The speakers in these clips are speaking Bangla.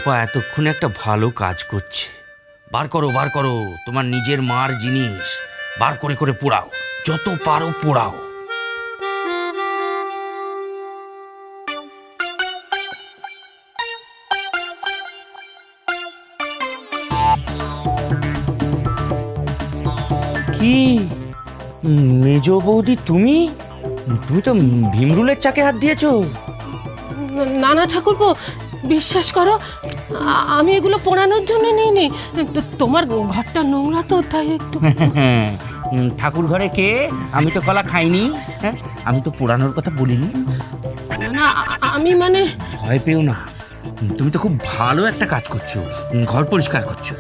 গোপা এতক্ষণে একটা ভালো কাজ করছে। বার করো বার করো, তোমার নিজের মার জিনিস বার করে করে পোড়াও, যত পারো পোড়াও। কি মেজ বৌদি, তুমি তুমি তো ভীমরুলের চাকে হাত দিয়েছো। না না ঠাকুরপো, বিশ্বাস করো আমি এগুলো পোড়ানোর জন্য নিইনি। তোমার ঘরটা নোংরা তো, তাই একটু। ঠাকুর ঘরে কে? আমি তো কলা খাইনি। হ্যাঁ, আমি তো পোড়ানোর কথা বলিনি। না আমি মানে। ভয় পেও না, তুমি তো খুব ভালো একটা কাজ করছো, ঘর পরিষ্কার করছো।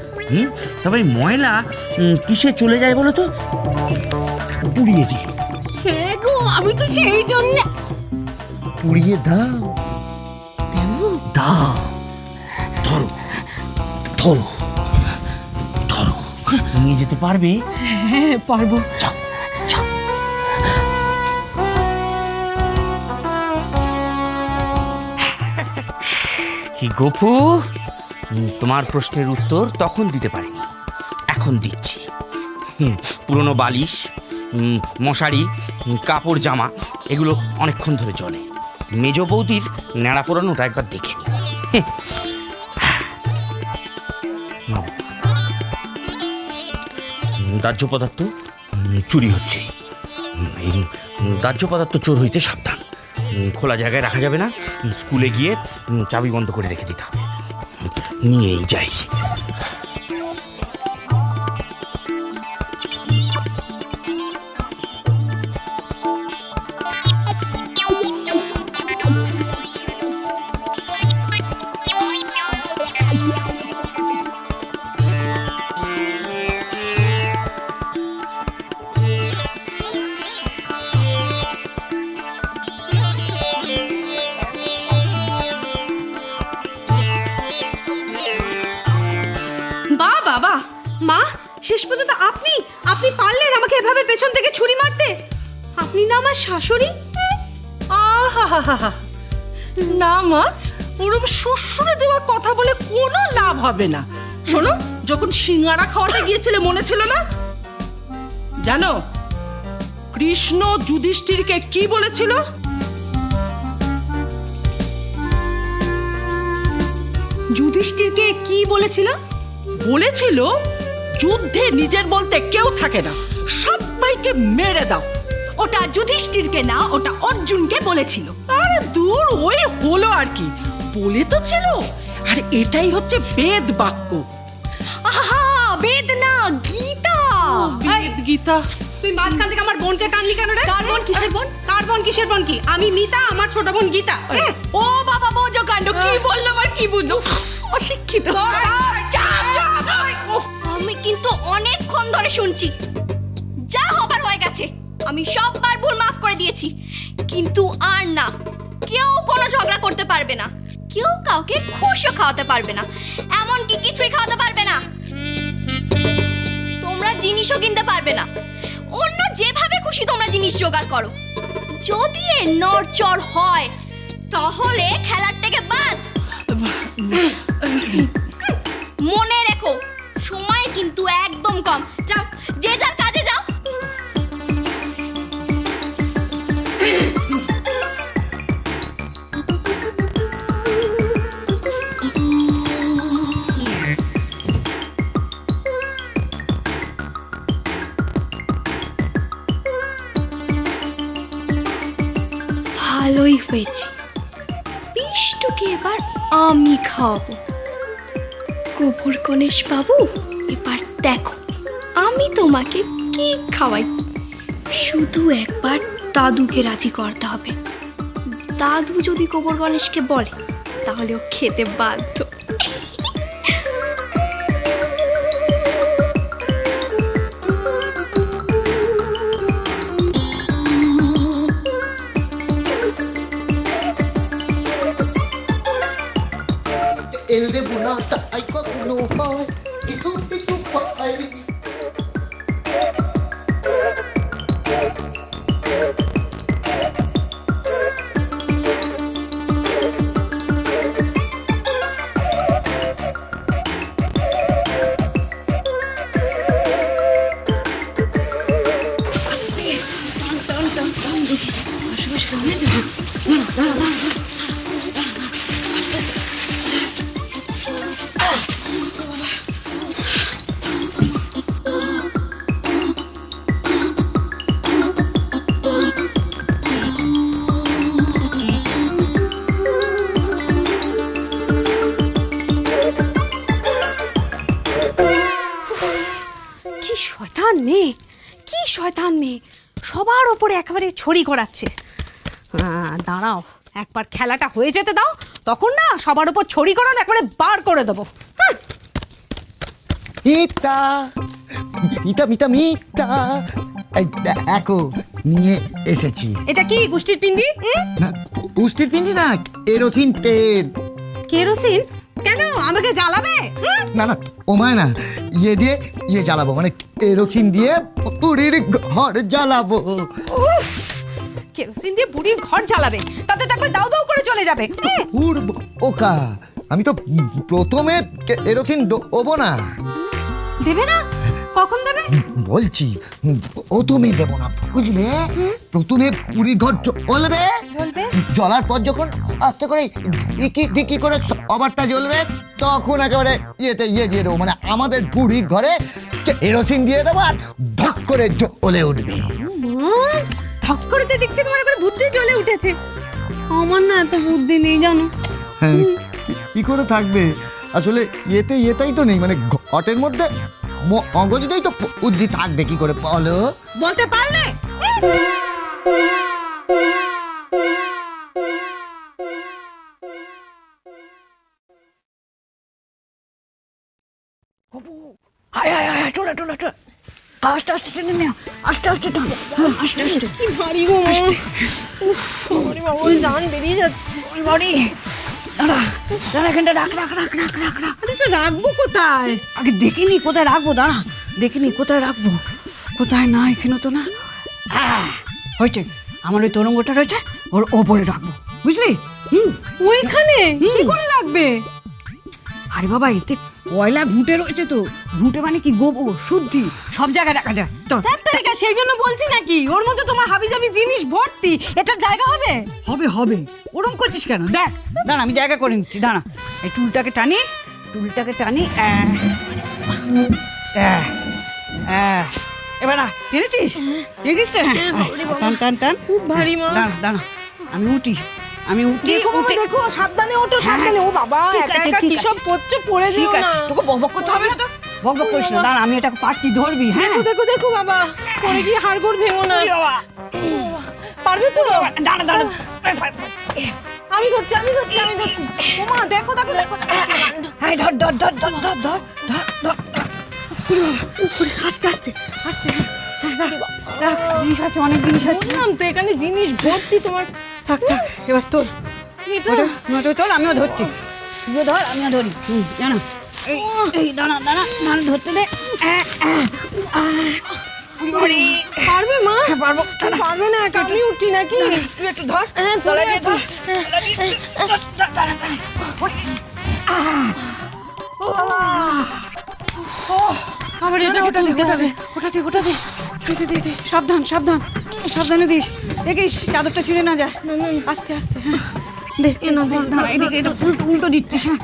তবে ময়লা কিসে চলে যায় বলো তো? পুড়িয়ে দিই। হ্যাঁ গো, আমি তো সেই জন্য। পুড়িয়ে দাও দাও, ধরো ধরো ধরো, নিয়ে যেতে পারবে? হ্যাঁ পারবো। যাও যাও। কি গোপু, তোমার প্রশ্নের উত্তর তখন দিতে পারিনি, এখন দিচ্ছি। পুরনো বালিশ, মশারি, কাপড় জামা এগুলো অনেকক্ষণ ধরে চলে। মেজ বৌদির ন্যাড়া পোড়ানোটা একবার দেখে নি। দাহ্য পদার্থ চুরি হচ্ছে। এই দাহ্য পদার্থ চোর হইতে সাবধান। খোলা জায়গায় রাখা যাবে না, স্কুলে গিয়ে চাবি বন্ধ করে রেখে দিতে হবে। নিয়েই যাই। বাবা, মা, শেষ পর্যন্ত আপনি পারলেন আমাকে এভাবে পেছন থেকে ছুরি মারতে? আপনি না আমার শাশুড়ি? আহা, না মা, ওরম শ্বশুরে দেওয়ার কথা বলে কোনো লাভ হবে না। শোনো, যখন সিঙ্গারা খাওয়াতে গিয়েছিলে মনে ছিল না? জানো কৃষ্ণ যুধিষ্ঠিরকে কি বলেছিল? যুধিষ্ঠিরকে কি বলেছিল? বলেছিল যুদ্ধে নিজের বলতে কেউ থাকে না, সবাইকে মেরে দাও। ওটা যুধিষ্ঠিরকে না, ওটা অর্জুনকে বলেছিল। আরে দূর, ওই হলো আর কি, বলে তো ছিল। আর এটাই হচ্ছে বেদ বাক্য। আহা, বেদ না, গীতা। বেদ গীতা। তুই মাঝখান থেকে আমার বোনকে টানলি কেন রে? কার বোন? কিসের বোন? কার বোন কিসের বোন? কি আমি মিতা, আমার ছোট বোন গীতা। ও বাবা, বোঝো কাণ্ড, কি বললাম আর কি বুঝো? অশিক্ষিত। আমি কিন্তু অনেকক্ষণ ধরে শুনছি, যা হবার হয়ে গেছে। আমি সববার ভুল মাফ করে দিয়েছি, কিন্তু আর না, কেউ কোনো ঝগড়া করতে পারবে না, কেউ কাউকে খুশিও খাওয়াতে পারবে না, এমনকি কিছুই খাওয়াতে পারবে না। তোমরা জিনিসও কিনতে পারবে না। অন্য যেভাবে খুশি তোমরা জিনিস জোগাড় করো, যদি এর নড়চড় হয় তাহলে খেলার থেকে বাদ। মনে রেখো, সময় কিন্তু একদম কম। যাও, যে যার কাজে যাও। ভালোই হয়েছে, বিষ্টুকে এবার আমি খাওয়াবো। গোবর গণেশ বাবু, এবার দেখো আমি তোমাকে কি খাওয়াই। শুধু একবার দাদুকে রাজি করতে হবে। দাদু যদি গোবর গণেশকে বলে তাহলে ও খেতে বাধ্য। El de Bunata, ay, como no, ay, que tú, ay. কি শয়তান মেয়ে সবার ওপরে একেবারে ছড়ি ঘোরাচ্ছে। দাঁড়াও, একবার খেলাটা হয়ে যেতে দাও, তখন না সবার ওপর ছড়ি ঘোরানো একবারে বার করে দেবো। মিতা মিতা মিতা মিতা, এই দেখো নিয়ে এসেছি। এটা কি গুষ্টির পিন্ডি? না, পুষ্টির পিন্ডি না, কেরোসিন তেল। কেরোসিন? কেন, আমাকে জ্বালাবে? না না, ওমায় না, ইয়ে জ্বালাবো, মানে কেরোসিন দিয়ে পুরীর ঘর জ্বালাবো। উফ, কেরোসিন দিয়ে বুড়ির ঘর জ্বালাবে, তাতে তো একবার দাউ দাউ করে চলে যাবে। ওকা, আমি তো প্রথমে কেরোসিন দেবো না। দেবে না? কখন দেবে? বলছি প্রথমে দেবো না, বুঝলে? প্রথমে পুরীর ঘর জ্বলবে, জ্বলার পর যখন আস্তে করে ঢিকি করে সবারটা জ্বলবে, তখন একেবারে ইয়ে দিয়ে দেবো, মানে আমাদের পুরীর ঘরে কেরোসিন দিয়ে দেবো, আর ধক করে জ্বলে উঠবে। ধক করতে দেখছি তোমার একবার বুদ্ধি জ্বলে উঠেছে। আমার না এত বুদ্ধি নেই জানো। হ্যাঁ, কি করে থাকবে? আসলে এটাই তো নেই, মানে ঘটের মধ্যে মগজটাই তো বুদ্ধি থাকবে কি করে বলো? বলতে পারলে? ভারী গো মা। উফ, ওরে বাবা, ওরে জান বেরিয়ে যাচ্ছে। আরে তো রাখবো কোথায়? আগে দেখিনি কোথায় রাখবো, দাঁড়া দেখিনি কোথায় রাখবো, কোথায় না, এখানে তো না। হয়েছে, আমার ওই তরঙ্গটা রয়েছে, ওর ওপরে রাখবো, বুঝলি? ওইখানে কি করে রাখবে? আরে বাবা, এতে কয়লা ঘুঁটে রয়েছে তো, ঘুঁটে মানে কি গোবর শুদ্ধি, সব জায়গায় রাখা যায়। তো তারিকা সেই জন্য বলছি নাকি, ওর মধ্যে তোমার হাবিজাবি জিনিস ভর্তি, এটার জায়গা হবে? হবে ওরম করছিস কেন? দেখ দাঁড়া, আমি জায়গা করে নিচ্ছি, দাঁড়া। এই টুলটাকে টানি, এবার না, টেনেছিস তো? টান। খুব ভারী মা। দাঁড়া, আমি উঠি। দেখো বাবা, দেখো, সাবধানে ওঠো, সাবধানে। ও বাবা, একা একা কি সব করছো, পড়ে যেও না। তোকে বকবক করতে হবে না তো, বকবক করিস না। দাঁড়া, আমি এটাকে পারছি, ধরবি। হ্যাঁ, দেখো বাবা, পড়ে গিয়ে হাড়গোড় ভেঙো না। পারবে তো? দাঁড়া। আমি ধরছি। ও মা, দেখো। হ্যাঁ, ধর। আস্তে। জিনিস আছে, অনেক জিনিস আছে। বললাম তো, এখানে জিনিস ভর্তি তোমার। থাক, এবার তোর এটা তোর, আমিও ধরছি। তুইও ধর, আমিও ধরি। জানো, এই দাঁড়া, ধরতে দে। পারবে মা? পারবো। পারবে না, একা আমি উঠি নাকি? তুই একটু ধর। হ্যাঁ, তুলে আছি। আবার এটা তুলতে হবে। ওটা দে। সাবধানে দিস, দেখিস চাদরটা ছিঁড়ে না যায়। আস্তে। হ্যাঁ, দে। দাঁড়া, এদিকে এটা উল্টো দিচ্ছিস। হ্যাঁ,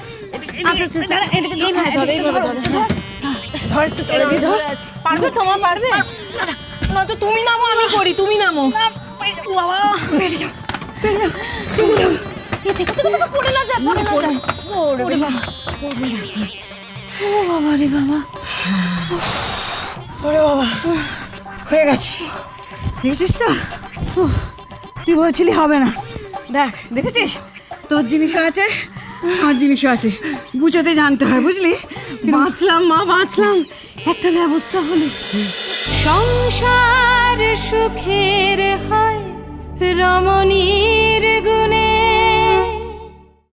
দাঁড়া, এদিকে ধর একটু তেল দিয়ে ধর। পারবে তোমার? পারবে না তো তুমি নামো, আমি করি, তুমি নামো। বাবা, বেরিয়ে যাও। দেখো, পড়ে না যায়। ওরে বাবা, ও বাবা রে বাবা। ওরে বাবা, হয়ে গেছে। দেখেছিস তো? তুই বলছিলি হবে না, দেখেছিস? তোর জিনিসও আছে, আমার জিনিসও আছে, বুঝতে জানতে হয়, বুঝলি? বাঁচলাম মা, বাঁচলাম। একটা ব্যবস্থা হলো। সংসার সুখের হয় রমণী